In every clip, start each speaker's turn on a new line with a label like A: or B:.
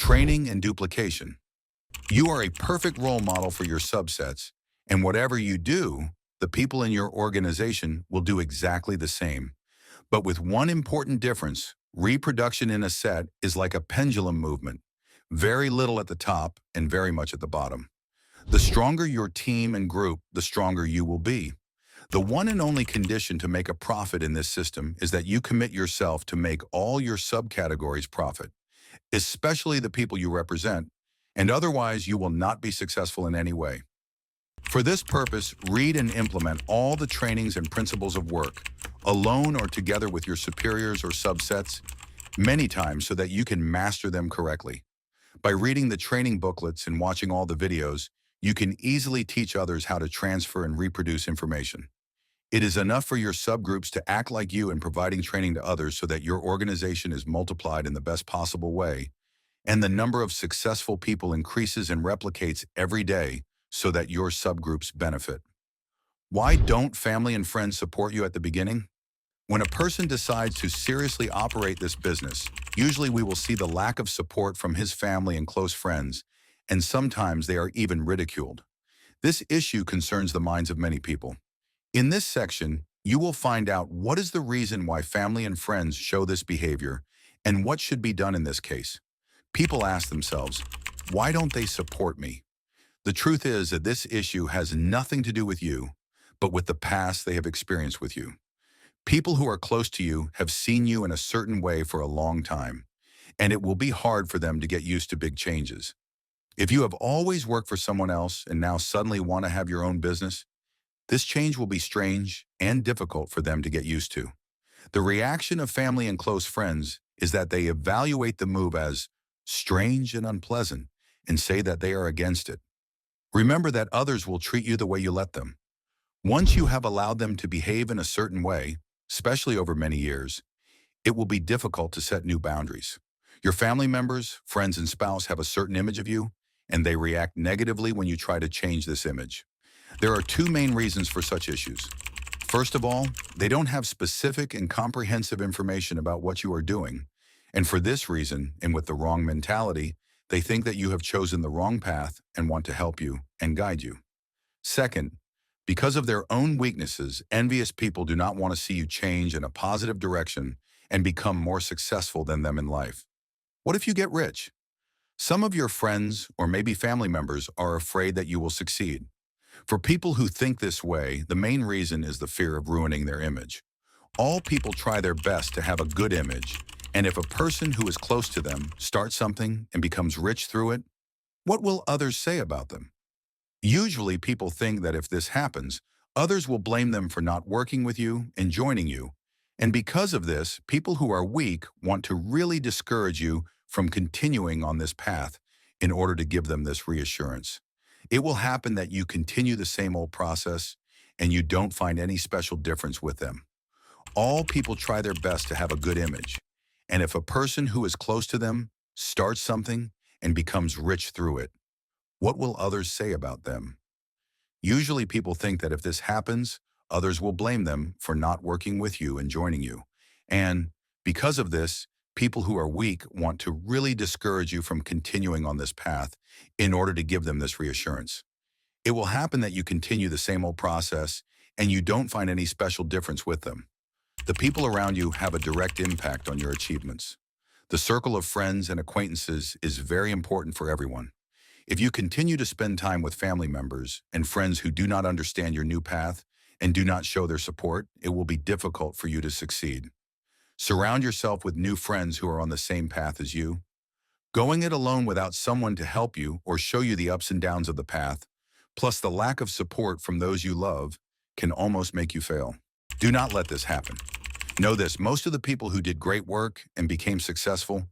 A: Training and duplication. You are a perfect role model for your subsets, and whatever you do, the people in your organization will do exactly the same. But with one important difference: reproduction in a set is like a pendulum movement, very little at the top and very much at the bottom. The stronger your team and group, the stronger you will be. The one and only condition to make a profit in this system is that you commit yourself to make all your subcategories profit, especially the people you represent, and otherwise you will not be successful in any way. For this purpose, read and implement all the trainings and principles of work, alone or together with your superiors or subsets, many times so that you can master them correctly. By reading the training booklets and watching all the videos, you can easily teach others how to transfer and reproduce information. It is enough for your subgroups to act like you in providing training to others so that your organization is multiplied in the best possible way, and the number of successful people increases and replicates every day so that your subgroups benefit. Why don't family and friends support you at the beginning? When a person decides to seriously operate this business, usually we will see the lack of support from his family and close friends, and sometimes they are even ridiculed. This issue concerns the minds of many people. In this section, you will find out what is the reason why family and friends show this behavior and what should be done in this case. People ask themselves, why don't they support me? The truth is that this issue has nothing to do with you, but with the past they have experienced with you. People who are close to you have seen you in a certain way for a long time, and it will be hard for them to get used to big changes. If you have always worked for someone else and now suddenly want to have your own business, this change will be strange and difficult for them to get used to. The reaction of family and close friends is that they evaluate the move as strange and unpleasant and say that they are against it. Remember that others will treat you the way you let them. Once you have allowed them to behave in a certain way, especially over many years, it will be difficult to set new boundaries. Your family members, friends, and spouse have a certain image of you, and they react negatively when you try to change this image. There are two main reasons for such issues. First of all, they don't have specific and comprehensive information about what you are doing, and for this reason, and with the wrong mentality, they think that you have chosen the wrong path and want to help you and guide you. Second, because of their own weaknesses, envious people do not want to see you change in a positive direction and become more successful than them in life. What if you get rich? Some of your friends or maybe family members are afraid that you will succeed. For people who think this way, the main reason is the fear of ruining their image. All people try their best to have a good image, and if a person who is close to them starts something and becomes rich through it, what will others say about them? Usually people think that if this happens, others will blame them for not working with you and joining you. And because of this, people who are weak want to really discourage you from continuing on this path in order to give them this reassurance. It will happen that you continue the same old process and you don't find any special difference with them. All people try their best to have a good image. And if a person who is close to them starts something and becomes rich through it, what will others say about them? Usually people think that if this happens, others will blame them for not working with you and joining you. And because of this, people who are weak want to really discourage you from continuing on this path in order to give them this reassurance. It will happen that you continue the same old process and you don't find any special difference with them. The people around you have a direct impact on your achievements. The circle of friends and acquaintances is very important for everyone. If you continue to spend time with family members and friends who do not understand your new path and do not show their support, it will be difficult for you to succeed. Surround yourself with new friends who are on the same path as you. Going it alone without someone to help you or show you the ups and downs of the path, plus the lack of support from those you love, can almost make you fail. Do not let this happen. Know this: most of the people who did great work and became successful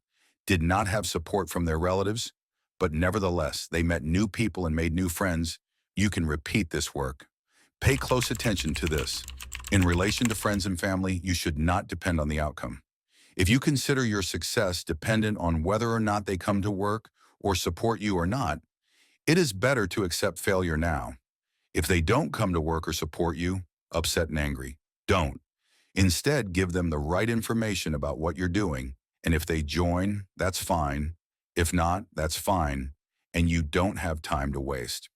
A: did not have support from their relatives, but nevertheless, they met new people and made new friends. You can repeat this work. Pay close attention to this. In relation to friends and family, you should not depend on the outcome. If you consider your success dependent on whether or not they come to work or support you or not, it is better to accept failure now. If they don't come to work or support you, upset and angry, don't. Instead, give them the right information about what you're doing, and if they join, that's fine. If not, that's fine, and you don't have time to waste.